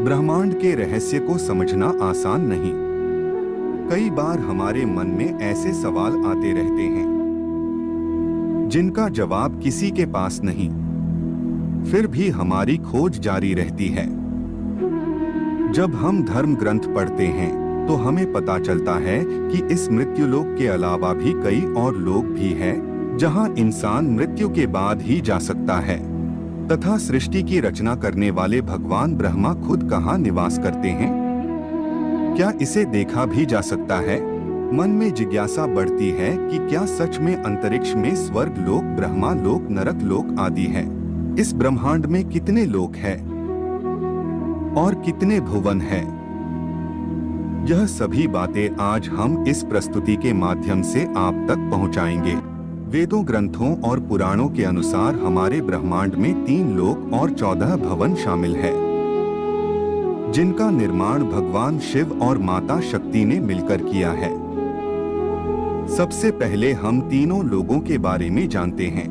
ब्रह्मांड के रहस्य को समझना आसान नहीं। कई बार हमारे मन में ऐसे सवाल आते रहते हैं जिनका जवाब किसी के पास नहीं, फिर भी हमारी खोज जारी रहती है। जब हम धर्म ग्रंथ पढ़ते हैं तो हमें पता चलता है कि इस मृत्युलोक के अलावा भी कई और लोक भी हैं जहां इंसान मृत्यु के बाद ही जा सकता है, तथा सृष्टि की रचना करने वाले भगवान ब्रह्मा खुद कहाँ निवास करते हैं? क्या इसे देखा भी जा सकता है? मन में जिज्ञासा बढ़ती है कि क्या सच में अंतरिक्ष में स्वर्ग लोक, ब्रह्मा लोक, नरक लोक आदि है? इस ब्रह्मांड में कितने लोक हैं और कितने भुवन हैं? यह सभी बातें आज हम इस प्रस्तुति के माध्यम से आप तक पहुंचाएंगे। वेदों, ग्रंथों और पुराणों के अनुसार हमारे ब्रह्मांड में 3 लोक और 14 भवन शामिल है, जिनका निर्माण भगवान शिव और माता शक्ति ने मिलकर किया है। सबसे पहले हम तीनों लोगों के बारे में जानते हैं।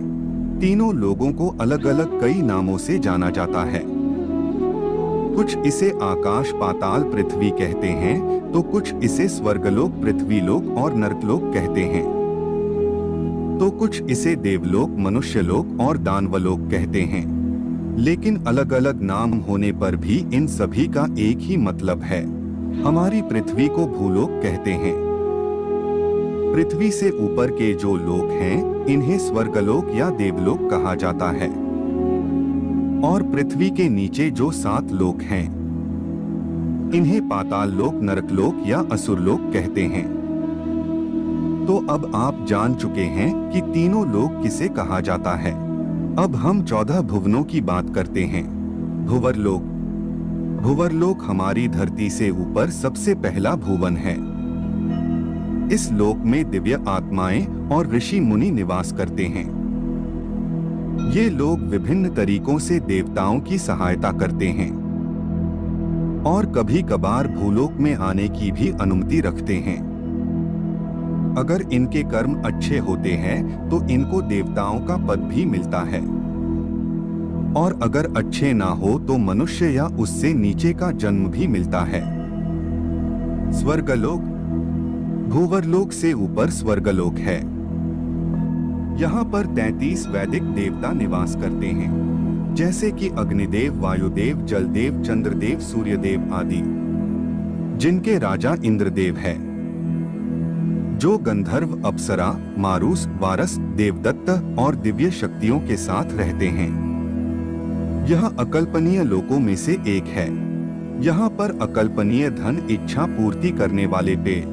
तीनों लोगों को अलग अलग कई नामों से जाना जाता है। कुछ इसे आकाश, पाताल, पृथ्वी कहते हैं, तो कुछ इसे स्वर्गलोक, पृथ्वीलोक और नरकलोक कहते हैं, तो कुछ इसे देवलोक, मनुष्यलोक और दानवलोक कहते हैं। लेकिन अलग अलग नाम होने पर भी इन सभी का एक ही मतलब है। हमारी पृथ्वी को भूलोक कहते हैं। पृथ्वी से ऊपर के जो लोक हैं, इन्हें स्वर्गलोक या देवलोक कहा जाता है, और पृथ्वी के नीचे जो 7 लोक हैं, इन्हें पाताल लोक, नरकलोक या असुरलोक कहते हैं। तो अब आप जान चुके हैं कि तीनों लोक किसे कहा जाता है। अब हम 14 भुवनों की बात करते हैं। भुवरलोक। भुवरलोक हमारी धरती से ऊपर सबसे पहला भुवन है। इस लोक में दिव्य आत्माएं और ऋषि मुनि निवास करते हैं। ये लोग विभिन्न तरीकों से देवताओं की सहायता करते हैं और कभी कभार भूलोक में आने की भी अनुमति रखते हैं। अगर इनके कर्म अच्छे होते हैं तो इनको देवताओं का पद भी मिलता है, और अगर अच्छे ना हो तो मनुष्य या उससे नीचे का जन्म भी मिलता है। स्वर्गलोक। भूवरलोक से ऊपर स्वर्गलोक है। यहाँ पर 33 वैदिक देवता निवास करते हैं, जैसे कि अग्निदेव, वायुदेव, जलदेव, चंद्रदेव, सूर्यदेव आदि, जिनके राजा इंद्रदेव है, जो गंधर्व, अप्सरा, मारूस, वारस, देवदत्त और दिव्य शक्तियों के साथ रहते हैं। यह अकल्पनीय लोकों में से एक है। यहाँ पर अकल्पनीय धन इच्छा पूर्ति करने वाले पेड़,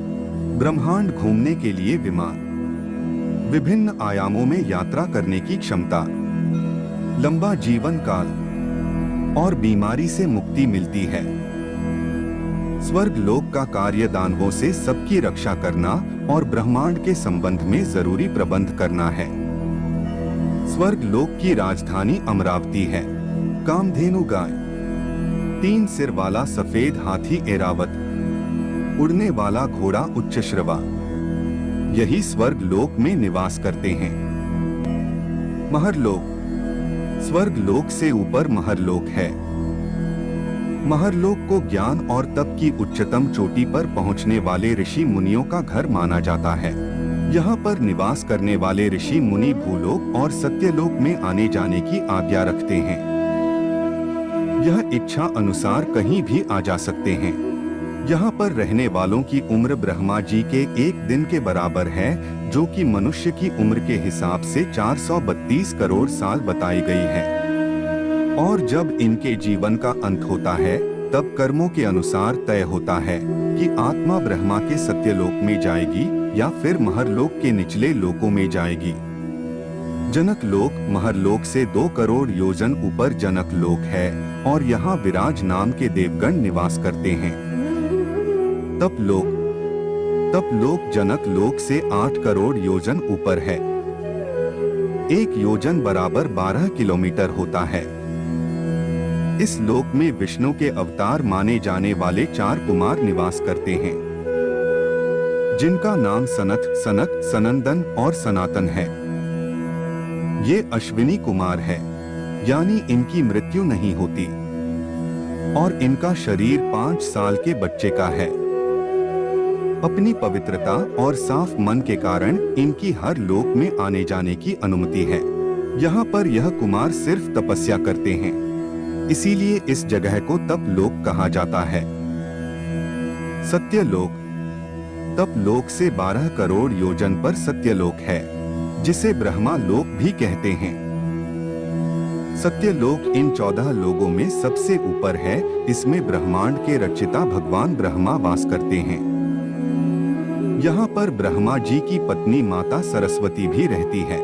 ब्रह्मांड घूमने के लिए विमान, विभिन्न आयामों में यात्रा करने की क्षमता, लंबा जीवन काल और बीमारी से मुक्ति मिलती है। स्वर्ग लोक का कार्य दानवों से सबकी रक्षा करना और ब्रह्मांड के संबंध में जरूरी प्रबंध करना है। स्वर्ग लोक की राजधानी अमरावती है। कामधेनु गाय, 3 सिर वाला सफेद हाथी ऐरावत, उड़ने वाला घोड़ा उच्चश्रवा, यही स्वर्ग लोक में निवास करते हैं। महरलोक। स्वर्ग लोक से ऊपर महरलोक है। महरलोक को ज्ञान और तप की उच्चतम चोटी पर पहुंचने वाले ऋषि मुनियों का घर माना जाता है। यहाँ पर निवास करने वाले ऋषि मुनि भूलोक और सत्यलोक में आने जाने की आज्ञा रखते हैं। यह इच्छा अनुसार कहीं भी आ जा सकते हैं। यहाँ पर रहने वालों की उम्र ब्रह्मा जी के 1 दिन के बराबर है, जो कि मनुष्य की उम्र के हिसाब से 432 करोड़ साल बताई गई है। और जब इनके जीवन का अंत होता है, तब कर्मों के अनुसार तय होता है कि आत्मा ब्रह्मा के सत्यलोक में जाएगी या फिर महरलोक के निचले लोकों में जाएगी। जनक लोक। महरलोक से 2 करोड़ योजन ऊपर जनक लोक है और यहाँ विराज नाम के देवगण निवास करते हैं। तपलोक। तपलोक जनक लोक से 8 करोड़ योजन ऊपर है। 1 योजन बराबर 12 किलोमीटर होता है। इस लोक में विष्णु के अवतार माने जाने वाले 4 कुमार निवास करते हैं, जिनका नाम सनत, सनक, सनंदन और सनातन है। ये अश्विनी कुमार है, यानी इनकी मृत्यु नहीं होती। और इनका शरीर 5 साल के बच्चे का है। अपनी पवित्रता और साफ मन के कारण इनकी हर लोक में आने जाने की अनुमति है। यहाँ पर यह कुमार सिर्फ तपस्या करते हैं, इसीलिए इस जगह को तप लोक कहा जाता है। सत्यलोक। तप लोक से 12 करोड़ योजन पर सत्यलोक है, जिसे ब्रह्मा लोक भी कहते हैं। सत्यलोक इन 14 लोगों में सबसे ऊपर है। इसमें ब्रह्मांड के रचयिता भगवान ब्रह्मा वास करते हैं। यहाँ पर ब्रह्मा जी की पत्नी माता सरस्वती भी रहती है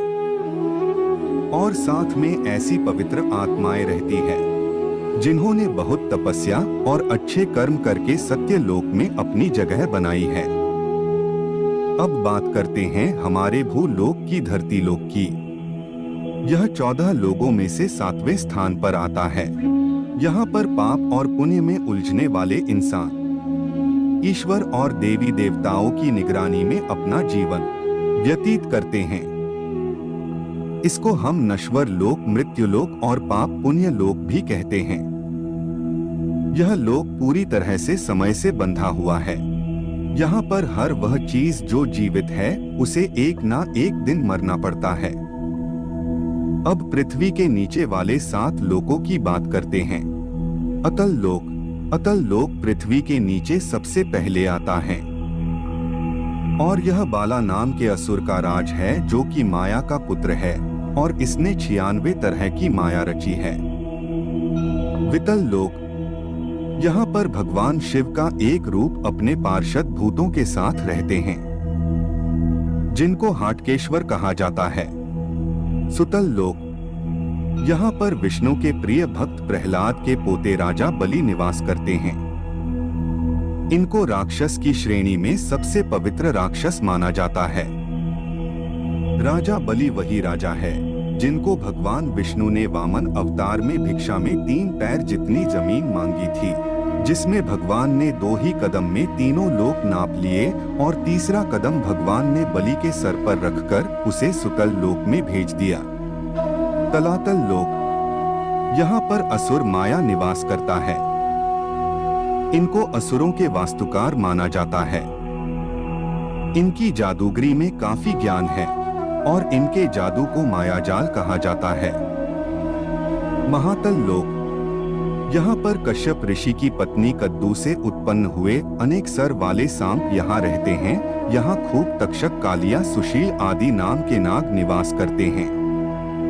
और साथ में ऐसी पवित्र आत्माएं रहती है जिन्होंने बहुत तपस्या और अच्छे कर्म करके सत्यलोक में अपनी जगह बनाई है। अब बात करते हैं हमारे भूलोक की धरती लोक की। यह 14 लोगों में से 7वें स्थान पर आता है। यहाँ पर पाप और पुण्य में उलझने वाले इंसान ईश्वर और देवी देवताओं की निगरानी में अपना जीवन व्यतीत करते हैं। इसको हम नश्वर लोक, मृत्यु लोक और पाप पुण्य लोक भी कहते हैं। यह लोक पूरी तरह से समय से बंधा हुआ है। यहाँ पर हर वह चीज जो जीवित है उसे एक ना एक दिन मरना पड़ता है। अब पृथ्वी के नीचे वाले 7 लोकों की बात करते हैं। अतल लोक। अतल लोक पृथ्वी के नीचे सबसे पहले आता है और यह बाला नाम के असुर का राज है, जो कि माया का पुत्र है और इसने 96 तरह की माया रची है। वितल लोक। यहाँ पर भगवान शिव का एक रूप अपने पार्षद भूतों के साथ रहते हैं, जिनको हाटकेश्वर कहा जाता है। सुतल लोक। यहाँ पर विष्णु के प्रिय भक्त प्रहलाद के पोते राजा बलि निवास करते हैं। इनको राक्षस की श्रेणी में सबसे पवित्र राक्षस माना जाता है। राजा बलि वही राजा है जिनको भगवान विष्णु ने वामन अवतार में भिक्षा में 3 पैर जितनी जमीन मांगी थी, जिसमें भगवान ने 2 ही कदम में तीनों लोक नाप लिए और तीसरा कदम भगवान ने बलि के सर पर रखकर उसे सुतल लोक में भेज दिया। तलातल लोक। यहाँ पर असुर माया निवास करता है। इनको असुरों के वास्तुकार माना जाता है। इनकी जादूगरी में काफी ज्ञान है और इनके जादू को मायाजाल कहा जाता है। महातल लोक। यहाँ पर कश्यप ऋषि की पत्नी कद्दू से उत्पन्न हुए अनेक सर वाले सांप यहाँ रहते हैं। यहाँ खूब तक्षक, कालिया, सुशील आदि नाम के नाग निवास करते हैं।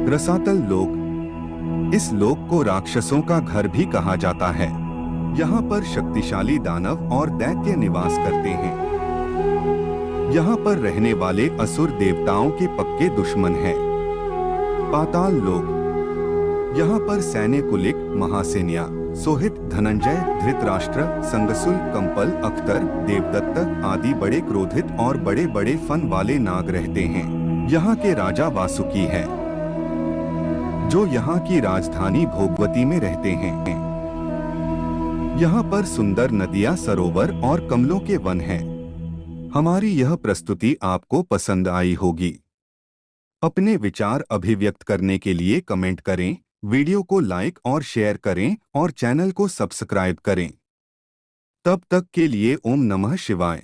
रसातल लोक। इस लोक को राक्षसों का घर भी कहा जाता है। यहाँ पर शक्तिशाली दानव और दैत्य निवास करते हैं। यहाँ पर रहने वाले असुर देवताओं के पक्के दुश्मन हैं। पाताल लोक। यहाँ पर सैन्य कुलिक, महासेन्या, सोहित, धनंजय, धृतराष्ट्र, संगसुल, कंपल, अख्तर, देवदत्त आदि बड़े क्रोधित और बड़े बड़े फन वाले नाग रहते हैं। यहाँ के राजा वासुकी है, जो यहाँ की राजधानी भोगवती में रहते हैं। यहाँ पर सुंदर नदियाँ, सरोवर और कमलों के वन हैं। हमारी यह प्रस्तुति आपको पसंद आई होगी। अपने विचार अभिव्यक्त करने के लिए कमेंट करें, वीडियो को लाइक और शेयर करें और चैनल को सब्सक्राइब करें। तब तक के लिए ओम नमः शिवाय।